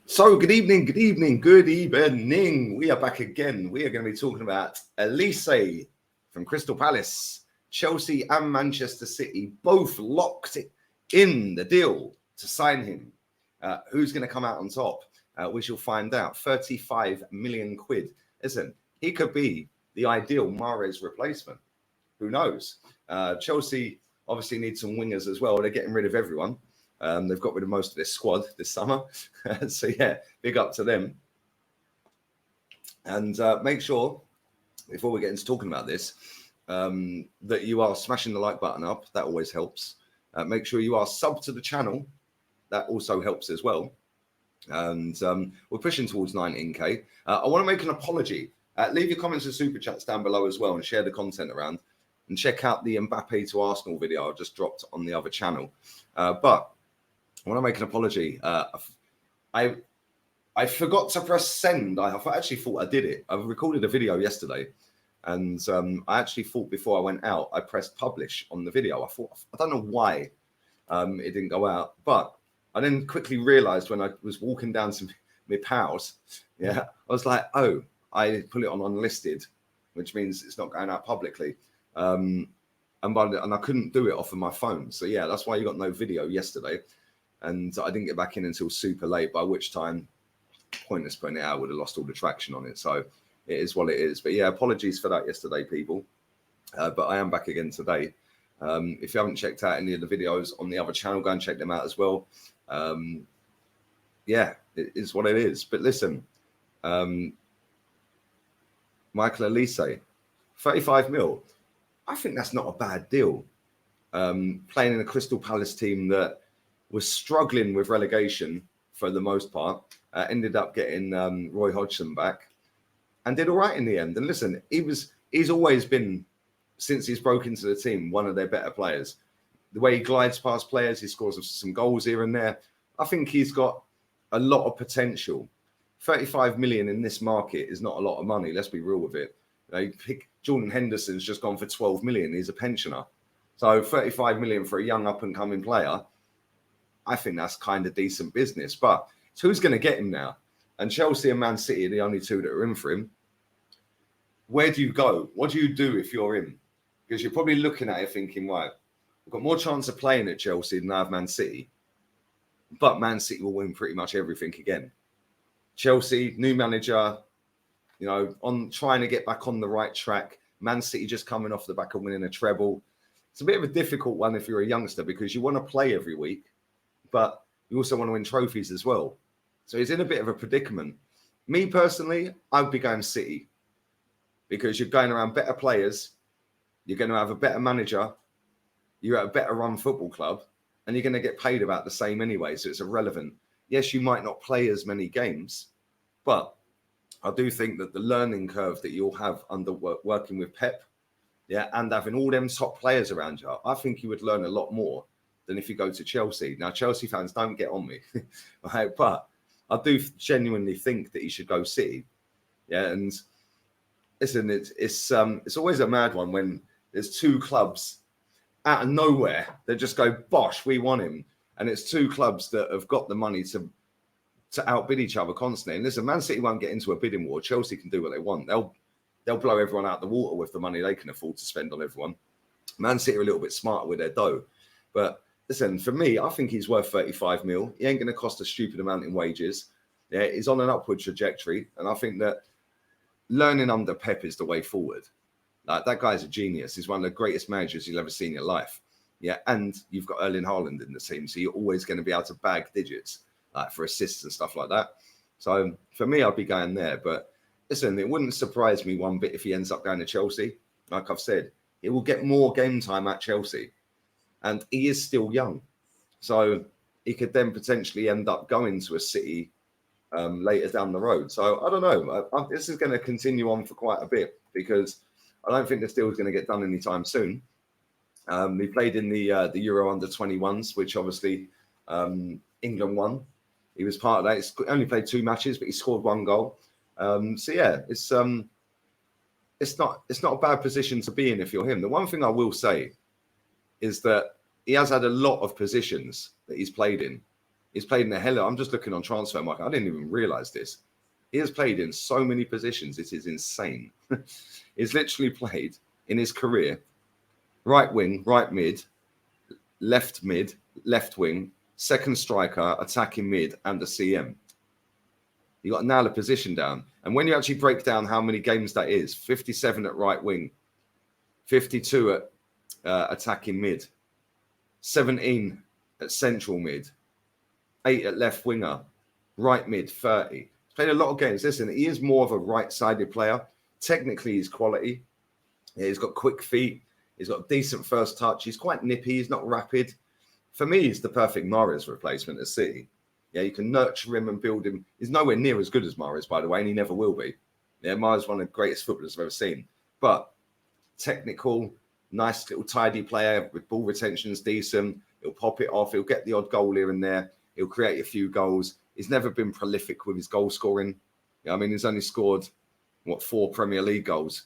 So, good evening, good evening, good evening. We are back again. We are going to be talking about Olise from Crystal Palace, Chelsea and Manchester City, both locked in the deal to sign him. Who's going to come out on top? We shall find out. 35 million quid. Listen, he could be the ideal Mahrez replacement. Who knows? Chelsea obviously need some wingers as well. They're getting rid of everyone. They've got rid of most of their squad this summer. So, yeah, big up to them. And make sure, before we get into talking about this, that you are smashing the like button up. That always helps. Make sure you are sub to the channel. That also helps as well. And we're pushing towards 19K. I want to make an apology. Leave your comments and super chats down below as well and share the content around. And check out the Mbappe to Arsenal video I just dropped on the other channel. But I want to make an apology. I forgot to press send. I actually thought I did it. I recorded a video yesterday, and I actually thought before I went out, I pressed publish on the video. I don't know why it didn't go out, but I then quickly realised when I was walking down to my pals, I was like, oh, I put it on unlisted, which means it's not going out publicly. And I couldn't do it off of my phone. So, yeah, that's why you got no video yesterday. And I didn't get back in until super late, by which time, pointless putting it out, would have lost all the traction on it. So it is what it is. But, yeah, apologies for that yesterday, people. But I am back again today. If you haven't checked out any of the videos on the other channel, go and check them out as well. Yeah, it is what it is. But listen, Michael Olise, 35 mil. I think that's not a bad deal. Playing in a Crystal Palace team that was struggling with relegation for the most part, ended up getting Roy Hodgson back and did all right in the end. And listen, he's always been, since he's broke into the team, one of their better players. The way he glides past players, he scores some goals here and there. I think he's got a lot of potential. 35 million in this market is not a lot of money. Let's be real with it. Jordan Henderson's just gone for 12 million. He's a pensioner. So 35 million for a young up-and-coming player, I think that's kind of decent business. But who's going to get him now? And Chelsea and Man City are the only two that are in for him. Where do you go? What do you do if you're him? Because you're probably looking at it thinking, right, I've got more chance of playing at Chelsea than I have Man City. But Man City will win pretty much everything again. Chelsea, new manager, on trying to get back on the right track. Man City just coming off the back of winning a treble. It's a bit of a difficult one if you're a youngster because you want to play every week, but you also want to win trophies as well. So he's in a bit of a predicament. Me personally, I'd be going City because you're going around better players. You're going to have a better manager. You're at a better run football club and you're going to get paid about the same anyway. So it's irrelevant. Yes, you might not play as many games, but I do think that the learning curve that you'll have under working with Pep, and having all them top players around you, I think you would learn a lot more than if you go to Chelsea. Now, Chelsea fans, don't get on me, right? But I do genuinely think that he should go City. Yeah, and listen, it's always a mad one when there's two clubs out of nowhere that just go, bosh, we want him. And it's two clubs that have got the money to outbid each other constantly. And listen, Man City won't get into a bidding war. Chelsea can do what they want. They'll blow everyone out the water with the money they can afford to spend on everyone. Man City are a little bit smarter with their dough. But listen, for me, I think he's worth 35 mil. He ain't going to cost a stupid amount in wages. Yeah, he's on an upward trajectory. And I think that learning under Pep is the way forward. Like, that guy's a genius. He's one of the greatest managers you'll ever see in your life. Yeah, and you've got Erling Haaland in the team, so you're always going to be able to bag digits like for assists and stuff like that. So for me, I'd be going there. But listen, it wouldn't surprise me one bit if he ends up going to Chelsea. Like I've said, he will get more game time at Chelsea. And he is still young. So he could then potentially end up going to a City later down the road. So I don't know. This is going to continue on for quite a bit because I don't think this deal is going to get done anytime soon. He played in the Euro under-21s, which obviously England won. He was part of that. He's only played 2 matches, but he scored 1 goal. So yeah, it's not a bad position to be in if you're him. The one thing I will say is that he has had a lot of positions that he's played in. He's played in the hell. I'm just looking on transfer market. I didn't even realize this. He has played in so many positions. It is insane. He's literally played in his career right wing, right mid, left wing, second striker, attacking mid, and the CM. You got to nail a position down. And when you actually break down how many games that is, 57 at right wing, 52 at attacking mid, 17 at central mid, 8 at left winger, right mid, 30. He's played a lot of games. Listen, he is more of a right-sided player. Technically, he's quality. Yeah, he's got quick feet. He's got decent first touch. He's quite nippy. He's not rapid. For me, he's the perfect Mahrez replacement at City. Yeah, you can nurture him and build him. He's nowhere near as good as Mahrez, by the way, and he never will be. Yeah, Mahrez is one of the greatest footballers I've ever seen. But technical, nice little tidy player with ball retention's decent. He'll pop it off. He'll get the odd goal here and there. He'll create a few goals. He's never been prolific with his goal scoring. Yeah, I mean, he's only scored, 4 Premier League goals.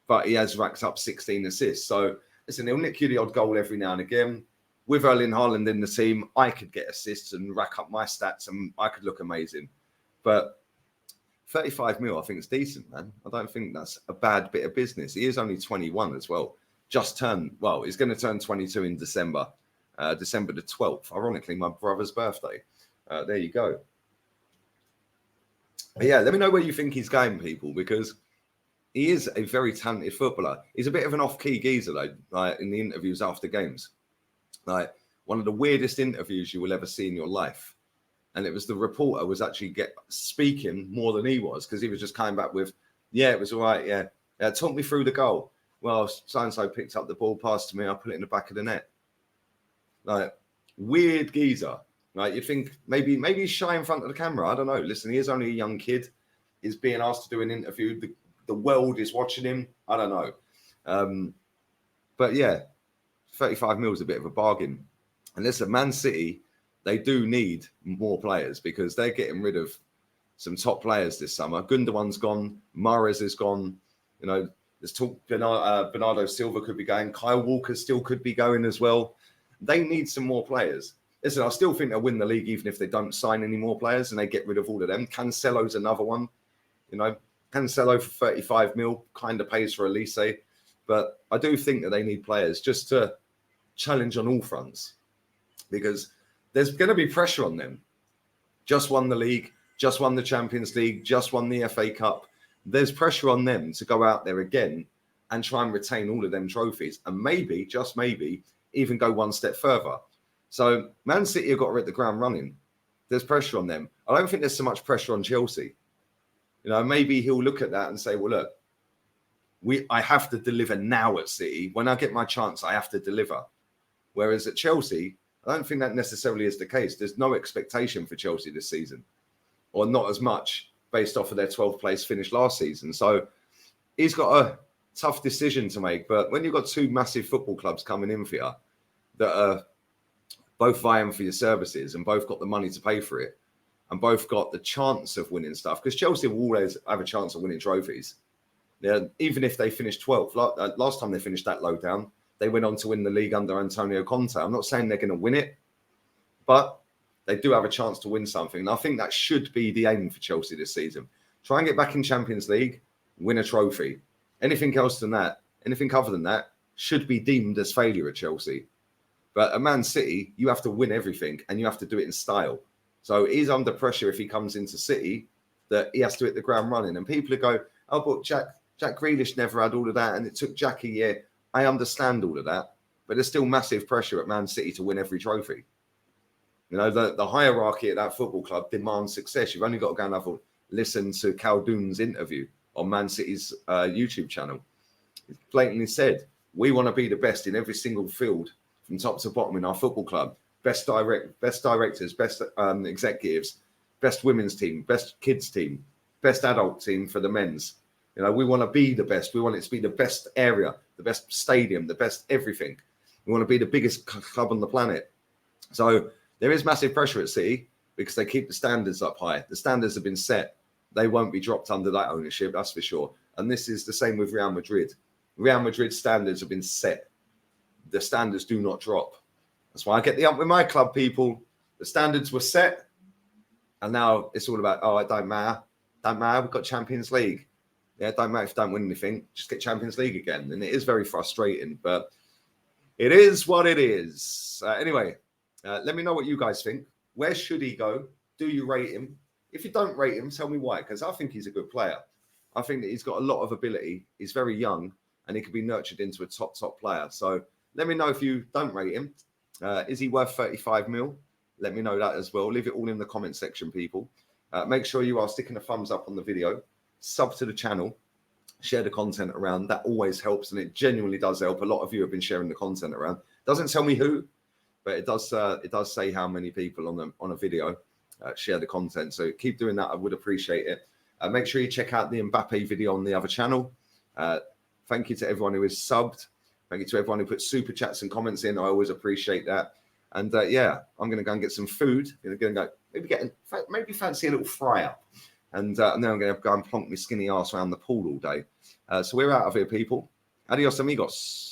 But he has racked up 16 assists. So, listen, he'll nick you the odd goal every now and again. With Erling Haaland in the team, I could get assists and rack up my stats and I could look amazing. But 35 mil, I think it's decent, man. I don't think that's a bad bit of business. He is only 21 as well. He's going to turn 22 in December. December the 12th. Ironically, my brother's birthday. There you go. But yeah, let me know where you think he's going, people, because he is a very talented footballer. He's a bit of an off-key geezer, though, like in the interviews after games. Like one of the weirdest interviews you will ever see in your life. And it was the reporter was actually speaking more than he was, because he was just coming back with, yeah, it was all right, yeah. Talk me through the goal. Well, so-and-so picked up the ball, passed to me, I put it in the back of the net. Like, weird geezer. Like, you think maybe he's shy in front of the camera. I don't know. Listen, he is only a young kid. He's being asked to do an interview. The world is watching him. I don't know. But yeah, 35 mil is a bit of a bargain. And listen, Man City, they do need more players because they're getting rid of some top players this summer. Gundogan's gone. Mahrez is gone. You know, there's talk Bernardo Silva could be going. Kyle Walker still could be going as well. They need some more players. Listen, I still think they'll win the league even if they don't sign any more players and they get rid of all of them. Cancelo's another one. You know, Cancelo for 35 mil kind of pays for Olise. But I do think that they need players just to challenge on all fronts because there's going to be pressure on them. Just won the league, just won the Champions League, just won the FA Cup. There's pressure on them to go out there again and try and retain all of them trophies and maybe, just maybe, even go one step further. So Man City have got to hit the ground running. There's pressure on them. I don't think there's so much pressure on Chelsea. You know, maybe he'll look at that and say, well, look, I have to deliver now at City. When I get my chance, I have to deliver. Whereas at Chelsea, I don't think that necessarily is the case. There's no expectation for Chelsea this season, or not as much based off of their 12th place finish last season. So he's got a tough decision to make. But when you've got two massive football clubs coming in for you that are both vying for your services and both got the money to pay for it and both got the chance of winning stuff, because Chelsea will always have a chance of winning trophies. Yeah, even if they finished 12th. Last time they finished that low down, they went on to win the league under Antonio Conte. I'm not saying they're going to win it, but they do have a chance to win something. And I think that should be the aim for Chelsea this season. Try and get back in Champions League, win a trophy. Anything else than that, anything other than that, should be deemed as failure at Chelsea. But at Man City, you have to win everything and you have to do it in style. So he's under pressure if he comes into City that he has to hit the ground running. And people go, oh, but Jack Grealish never had all of that and it took Jack a year. I understand all of that, but there's still massive pressure at Man City to win every trophy. You know, the hierarchy at that football club demands success. You've only got to go and have a listen to Khaldoon's interview on Man City's YouTube channel. He blatantly said, we want to be the best in every single field from top to bottom in our football club. Best directors, best executives, best women's team, best kids team, best adult team for the men's. You know, we want to be the best. We want it to be the best area, the best stadium, the best everything. We want to be the biggest club on the planet. So there is massive pressure at City because they keep the standards up high. The standards have been set. They won't be dropped under that ownership, that's for sure. And this is the same with Real Madrid. Real Madrid's standards have been set. The standards do not drop. That's why I get the up with my club, people. The standards were set, and now it's all about, oh, it don't matter. Don't matter. We've got Champions League. Yeah, don't matter if you don't win anything. Just get Champions League again. And it is very frustrating, but it is what it is. Anyway, let me know what you guys think. Where should he go? Do you rate him? If you don't rate him, tell me why, because I think he's a good player. I think that he's got a lot of ability. He's very young, and he could be nurtured into a top player. So let me know if you don't rate him. Is he worth 35 mil? Let me know that as well. Leave it all in the comment section, people. Make sure you are sticking a thumbs up on the video. Sub to the channel. Share the content around. That always helps, and it genuinely does help. A lot of you have been sharing the content around. Doesn't tell me who, but it does say how many people on a video share the content. So keep doing that. I would appreciate it. Make sure you check out the Mbappe video on the other channel. Thank you to everyone who is subbed. Thank you to everyone who put super chats and comments in. I always appreciate that. And yeah, I'm going to go and get some food. I'm going to go maybe fancy a little fry up. And then I'm going to go and plonk my skinny ass around the pool all day. So we're out of here, people. Adios, amigos.